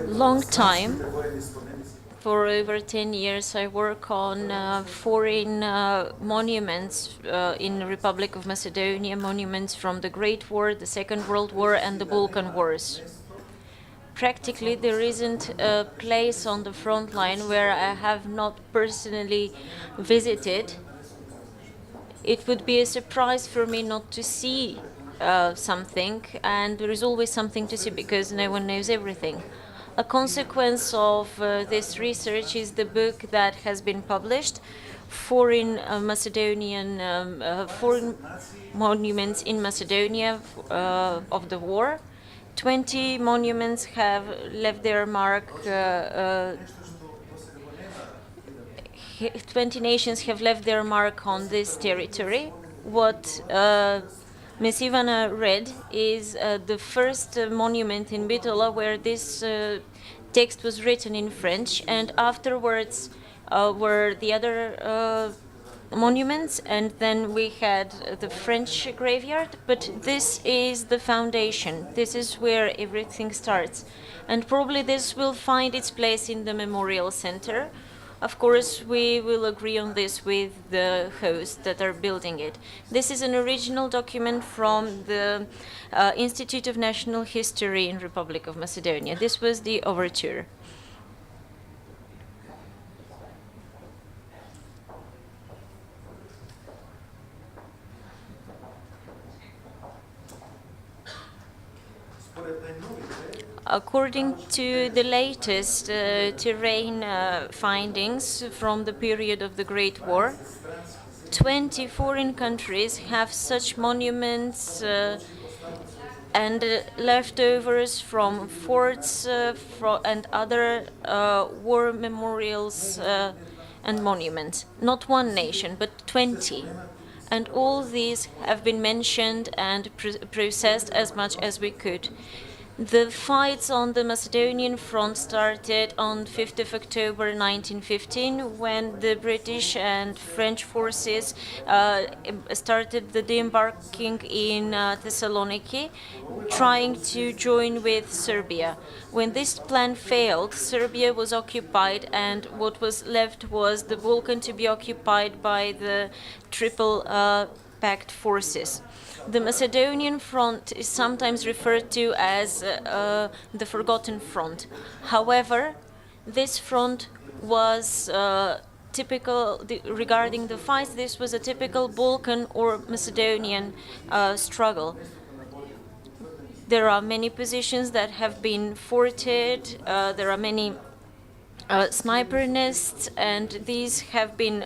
long time. For over 10 years, I work on foreign monuments in the Republic of Macedonia, monuments from the Great War, the Second World War, and the Balkan Wars. Practically, there isn't a place on the front line where I have not personally visited. It would be a surprise for me not to see something, and there is always something to see because no one knows everything. A consequence of this research is the book that has been published, Foreign Foreign Monuments in Macedonia of the War. 20 monuments have left their mark, 20 nations have left their mark on this territory. What Ms. Ivana read is the first monument in Bitola where this text was written in French, and afterwards were the other monuments, and then we had the French graveyard, but this is the foundation. This is where everything starts, and probably this will find its place in the memorial center. Of course, we will agree on this with the hosts that are building it. This is an original document from the Institute of National History in Republic of Macedonia. This was the overture. According to the latest terrain findings from the period of the Great War, 20 foreign countries have such monuments and leftovers from forts and other war memorials and monuments. Not one nation, but 20. And all these have been mentioned and processed as much as we could. The fights on the Macedonian Front started on 5th of October 1915 when the British and French forces started the deembarking in Thessaloniki, trying to join with Serbia. When this plan failed, Serbia was occupied, and what was left was the Balkan to be occupied by the Triple Pact forces. The Macedonian Front is sometimes referred to as the Forgotten Front. However, this front was typical, regarding the fights, this was a typical Balkan or Macedonian struggle. There are many positions that have been forted, there are many sniper nests, and these have been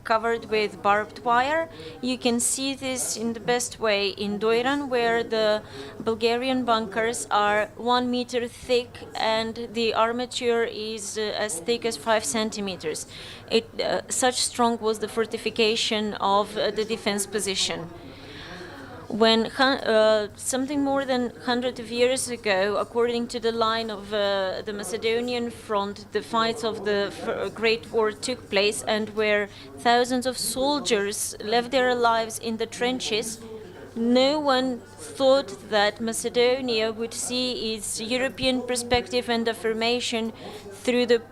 covered with barbed wire. You can see this in the best way in Doiran, where the Bulgarian bunkers are 1 meter thick and the armature is as thick as 5 centimeters. Such strong was the fortification of the defense position. When something more than 100 of years ago, according to the line of the Macedonian Front, the fights of the Great War took place, and where thousands of soldiers left their lives in the trenches, no one thought that Macedonia would see its European perspective and affirmation through the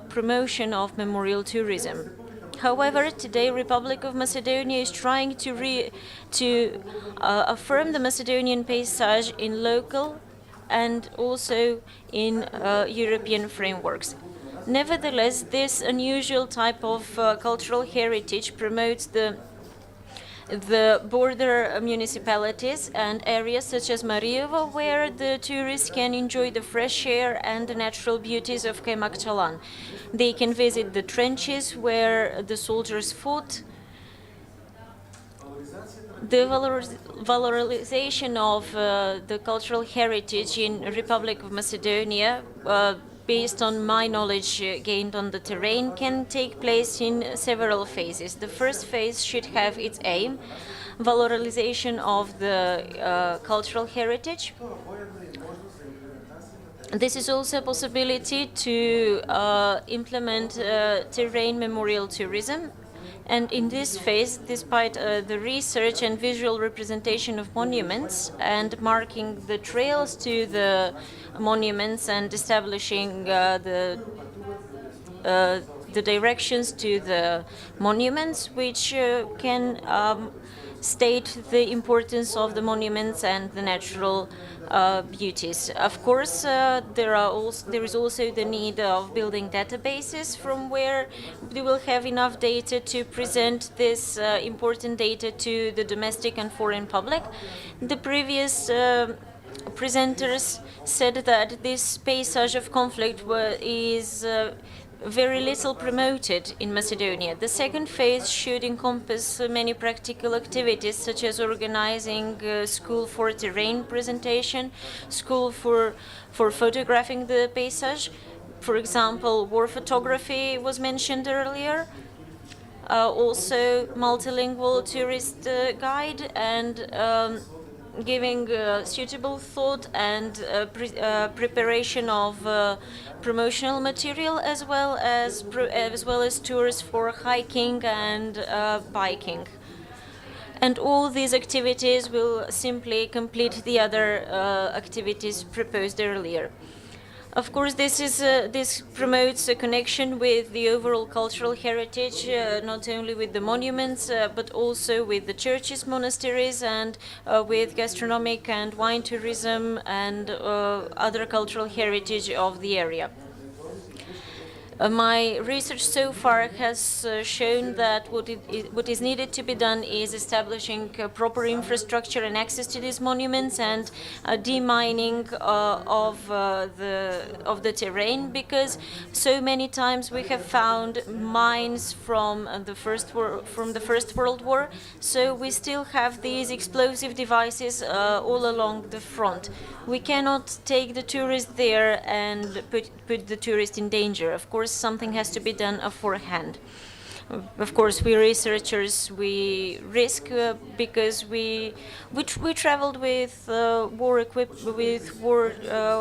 promotion of memorial tourism. However, today, Republic of Macedonia is trying to affirm the Macedonian paysage in local and also in European frameworks. Nevertheless, this unusual type of cultural heritage promotes the border municipalities and areas such as Mariovo, where the tourists can enjoy the fresh air and the natural beauties of Kaymakchalan. They can visit the trenches where the soldiers fought. The valorization of the cultural heritage in Republic of Macedonia, based on my knowledge gained on the terrain, can take place in several phases. The first phase should have its aim, valorization of the cultural heritage. This is also a possibility to implement terrain memorial tourism. And in this phase, despite the research and visual representation of monuments and marking the trails to the monuments and establishing the directions to the monuments, which can state the importance of the monuments and the natural beauties. Of course, there is also the need of building databases from where we will have enough data to present this important data to the domestic and foreign public. The previous presenters said that this passage of conflict is very little promoted in Macedonia. The second phase should encompass many practical activities, such as organizing a school for terrain presentation, school for photographing the paysage. For example, war photography was mentioned earlier. Also, multilingual tourist guide and giving suitable thought and preparation of promotional material, as well as tours for hiking and biking. And all these activities will simply complete the other activities proposed earlier. Of course, this promotes a connection with the overall cultural heritage, not only with the monuments, but also with the churches, monasteries, and with gastronomic and wine tourism and other cultural heritage of the area. My research so far has shown that what is needed to be done is establishing proper infrastructure and access to these monuments and demining of the terrain, because so many times we have found mines from the First World War. So we still have these explosive devices all along the front. We cannot take the tourist there and put the tourist in danger. Of course, something has to be done beforehand. Of course, we researchers, we risk because we traveled with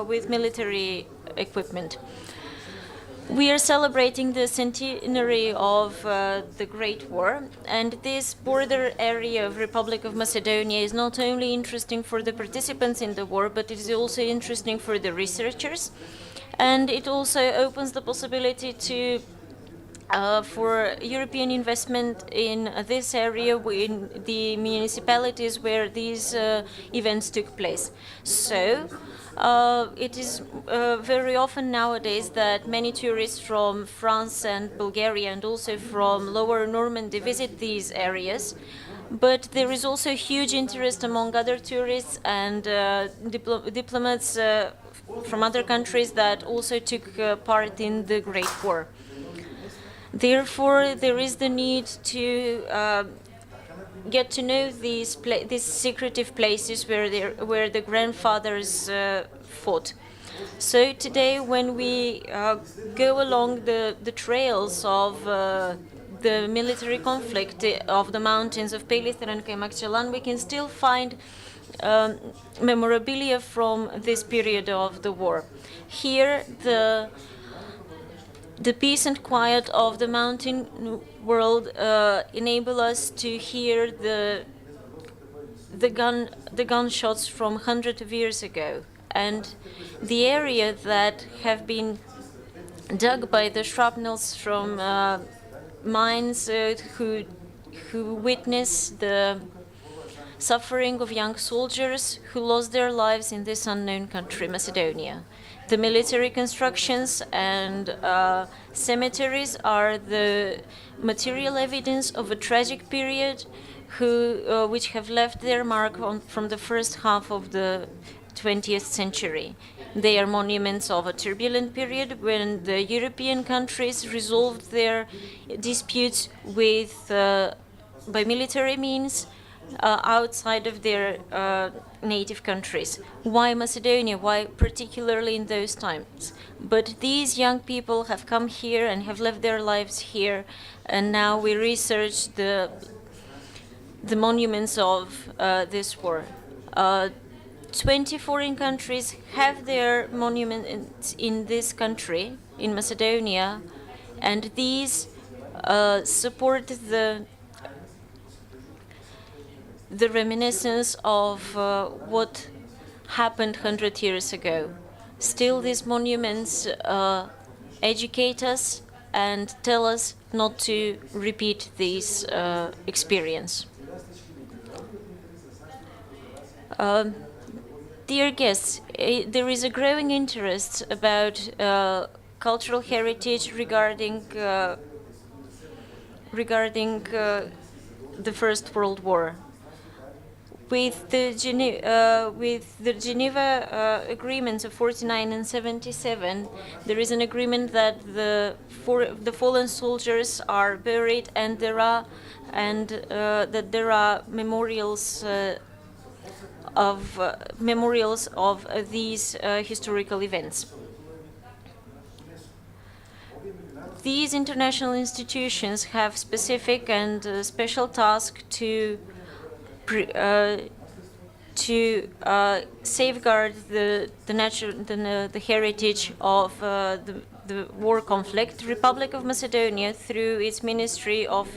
with military equipment. We are celebrating the centenary of the Great War, and this border area of Republic of Macedonia is not only interesting for the participants in the war, but it is also interesting for the researchers, and it also opens the possibility to for European investment in this area, in the municipalities where these events took place. So it is very often nowadays that many tourists from France and Bulgaria and also from Lower Normandy visit these areas. But there is also huge interest among other tourists and diplomats from other countries that also took part in the Great War. Therefore, there is the need to get to know these secretive places where the grandfathers fought. So today, when we go along the trails of the military conflict of the mountains of Pelisteranka and Makçalan, we can still find memorabilia from this period of the war. Here, the peace and quiet of the mountain world enable us to hear the gunshots from hundreds of years ago, and the area that have been dug by the shrapnels from mines who witness the suffering of young soldiers who lost their lives in this unknown country, Macedonia. The military constructions and cemeteries are the material evidence of a tragic period which have left their mark from the first half of the 20th century. They are monuments of a turbulent period when the European countries resolved their disputes by military means outside of their native countries. Why Macedonia? Why particularly in those times? But these young people have come here and have lived their lives here, and now we research the monuments of this war. 20 foreign countries have their monuments in this country, in Macedonia, and these support the reminiscence of what happened 100 years ago. Still, these monuments educate us and tell us not to repeat this experience. Dear guests, there is a growing interest about cultural heritage regarding the First World War. With the Geneva agreements of 49 and 77, there is an agreement that the fallen soldiers are buried, and that there are memorials of these historical events. These international institutions have specific and special tasks to safeguard the heritage of the war conflict. The Republic of Macedonia, through its Ministry of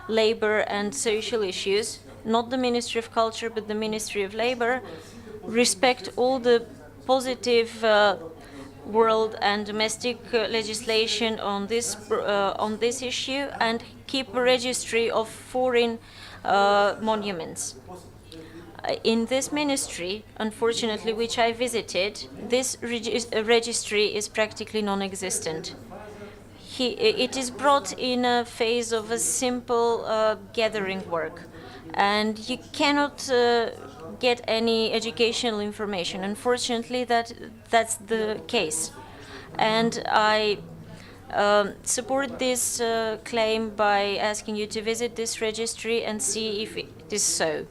Labor and Social Issues, not the Ministry of Culture, but the Ministry of Labor, respect all the positive world and domestic legislation on this issue, and keep a registry of foreign monuments. In this ministry, unfortunately, which I visited, this registry is practically non-existent. It is brought in a phase of a simple gathering work, and you cannot get any educational information. Unfortunately, that's the case. And I support this claim by asking you to visit this registry and see if it is so.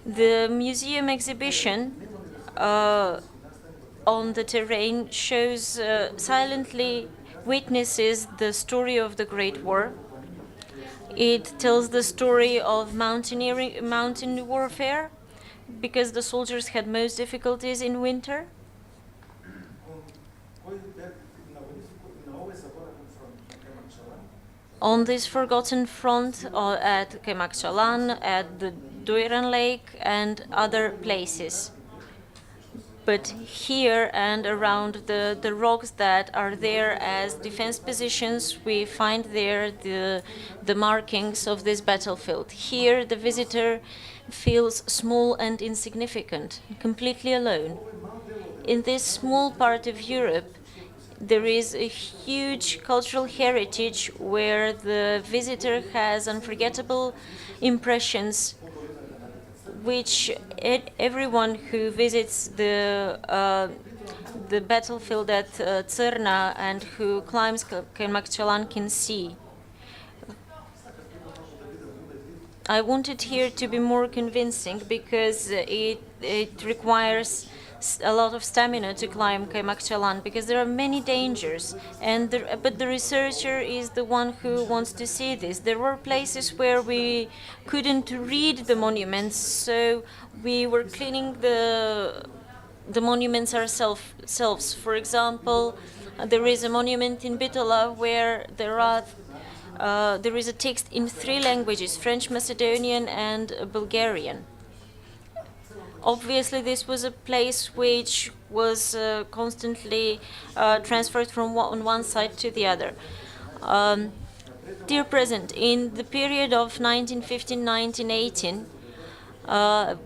The museum exhibition on the terrain shows silently witnesses the story of the Great War. It tells the story of mountain warfare, because the soldiers had most difficulties in winter. On this forgotten front, at Kemakçalan, at the Doiran Lake, and other places. But here and around the rocks that are there as defense positions, we find there the markings of this battlefield. Here, the visitor feels small and insignificant, completely alone. In this small part of Europe, there is a huge cultural heritage where the visitor has unforgettable impressions, which everyone who visits the battlefield at Crna and who climbs Kemakçalan can see. I wanted here to be more convincing because it requires a lot of stamina to climb Kemakçalan, because there are many dangers, but the researcher is the one who wants to see this. There were places where we couldn't read the monuments, so we were cleaning the monuments ourselves. For example, there is a monument in Bitola where there is a text in 3 languages: French, Macedonian, and Bulgarian. Obviously, this was a place which was constantly transferred from one side to the other. Dear President, in the period of 1915-1918,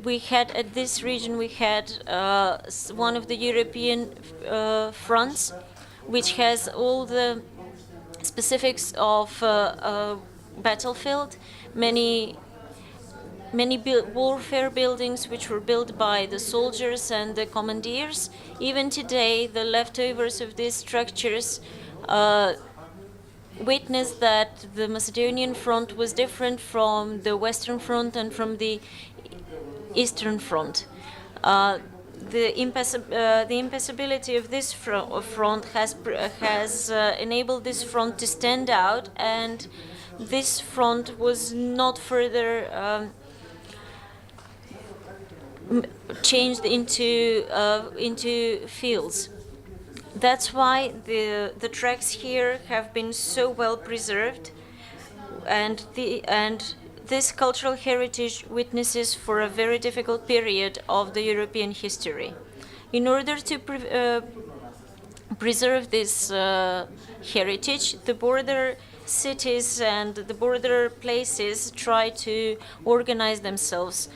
we had at this region one of the European fronts, which has all the specifics of battlefield, many warfare buildings which were built by the soldiers and the commandeers. Even today, the leftovers of these structures witness that the Macedonian front was different from the Western Front and from the Eastern Front. The impassability of this front has enabled this front to stand out, and this front was not further changed into fields. That's why the tracks here have been so well preserved, and this cultural heritage witnesses for a very difficult period of the European history. In order to preserve this heritage, the border cities and the border places try to organize themselves.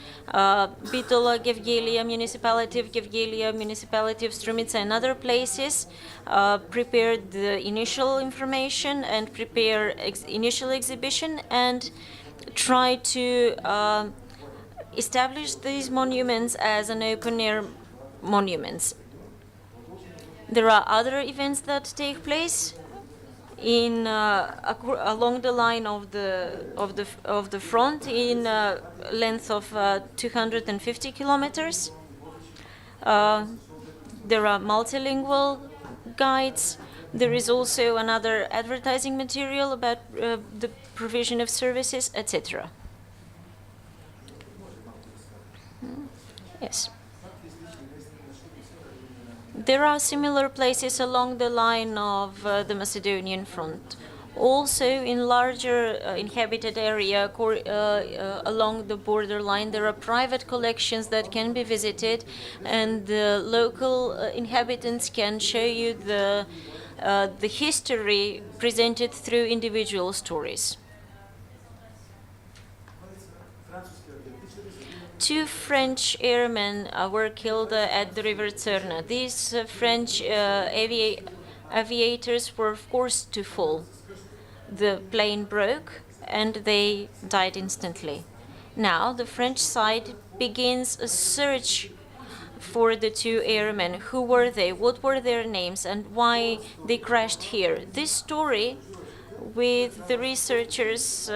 Bitola, Gevgelia, Municipality of Gevgelia, Municipality of Strumica, and other places prepared the initial information and prepare initial exhibition and try to establish these monuments as an open-air monuments. There are other events that take place in along the line of the front in length of 250 kilometers. There are multilingual guides. There is also another advertising material about the provision of services, etc. Yes. There are similar places along the line of the Macedonian Front. Also, in larger inhabited area along the borderline, there are private collections that can be visited, and the local inhabitants can show you the history presented through individual stories. 2 French airmen were killed at the river Cerna. These French aviators were forced to fall. The plane broke and they died instantly. Now the French side begins a search for the 2 airmen. Who were they? What were their names? And why they crashed here? This story with the researchers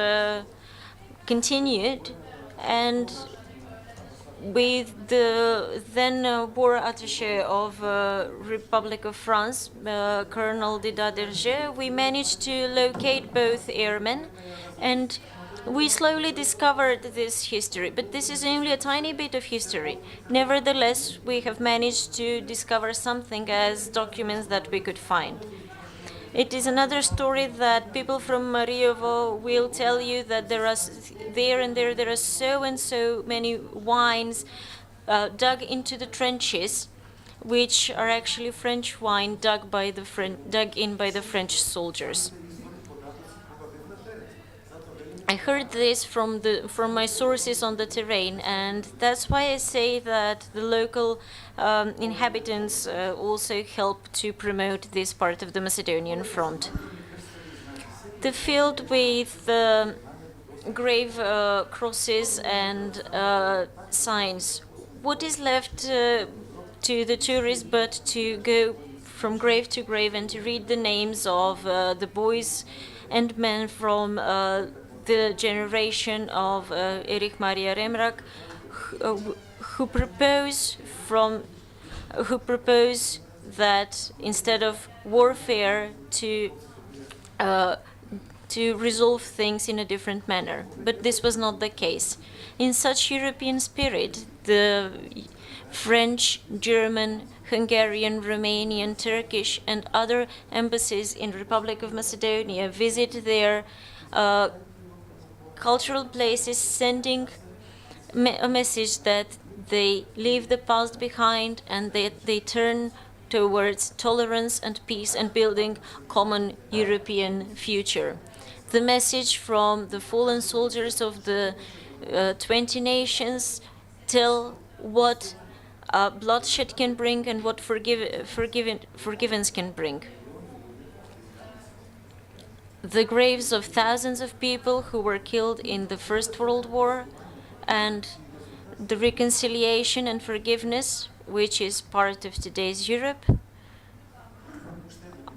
continued, and with the then war attaché of Republic of France, Colonel Dimitrijevski, we managed to locate both airmen, and we slowly discovered this history. But this is only a tiny bit of history. Nevertheless, we have managed to discover something as documents that we could find. It is another story that people from Mariovo will tell you, that there are so and so many wines dug into the trenches, which are actually French wine dug in by the French soldiers. I heard this from my sources on the terrain, and that's why I say that the local inhabitants also help to promote this part of the Macedonian Front. The field with grave crosses and signs. What is left to the tourists but to go from grave to grave and to read the names of the boys and men from the generation of Erich Maria Remrak, who propose that instead of warfare to resolve things in a different manner. But this was not the case. In such European spirit, the French, German, Hungarian, Romanian, Turkish, and other embassies in Republic of Macedonia visit their cultural places, sending a message that they leave the past behind and they turn towards tolerance and peace and building common European future. The message from the fallen soldiers of the 20 nations tell what bloodshed can bring and what forgiveness can bring. The graves of thousands of people who were killed in the First World War, and the reconciliation and forgiveness, which is part of today's Europe,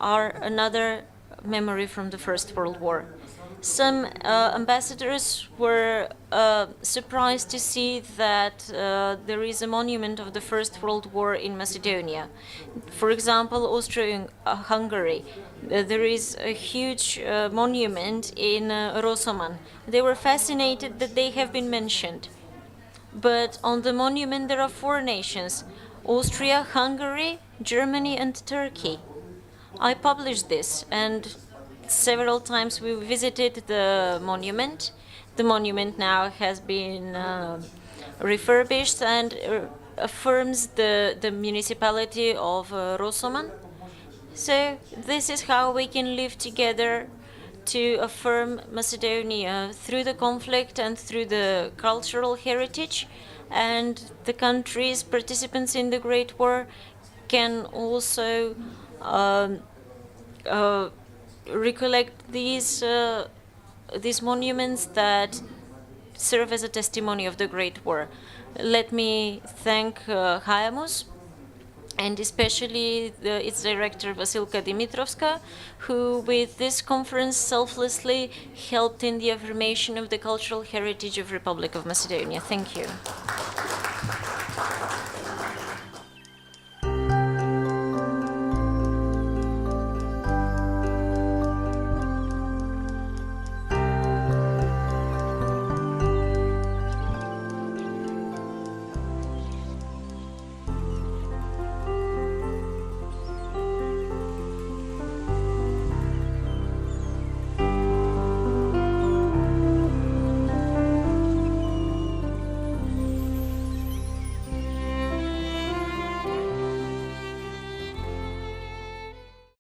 are another memory from the First World War. Some ambassadors were surprised to see that there is a monument of the First World War in Macedonia. For example, Austria-Hungary. There is a huge monument in Rosoman. They were fascinated that they have been mentioned. But on the monument there are 4 nations: Austria, Hungary, Germany, and Turkey. I published this, and several times we visited the monument. The monument now has been refurbished and affirms the municipality of Rosoman. So this is how we can live together to affirm Macedonia through the conflict and through the cultural heritage. And the countries participants in the Great War can also recollect these monuments that serve as a testimony of the Great War. Let me thank Haemus and especially its director Vasilka Dimitrovska, who with this conference selflessly helped in the affirmation of the cultural heritage of Republic of Macedonia. Thank you.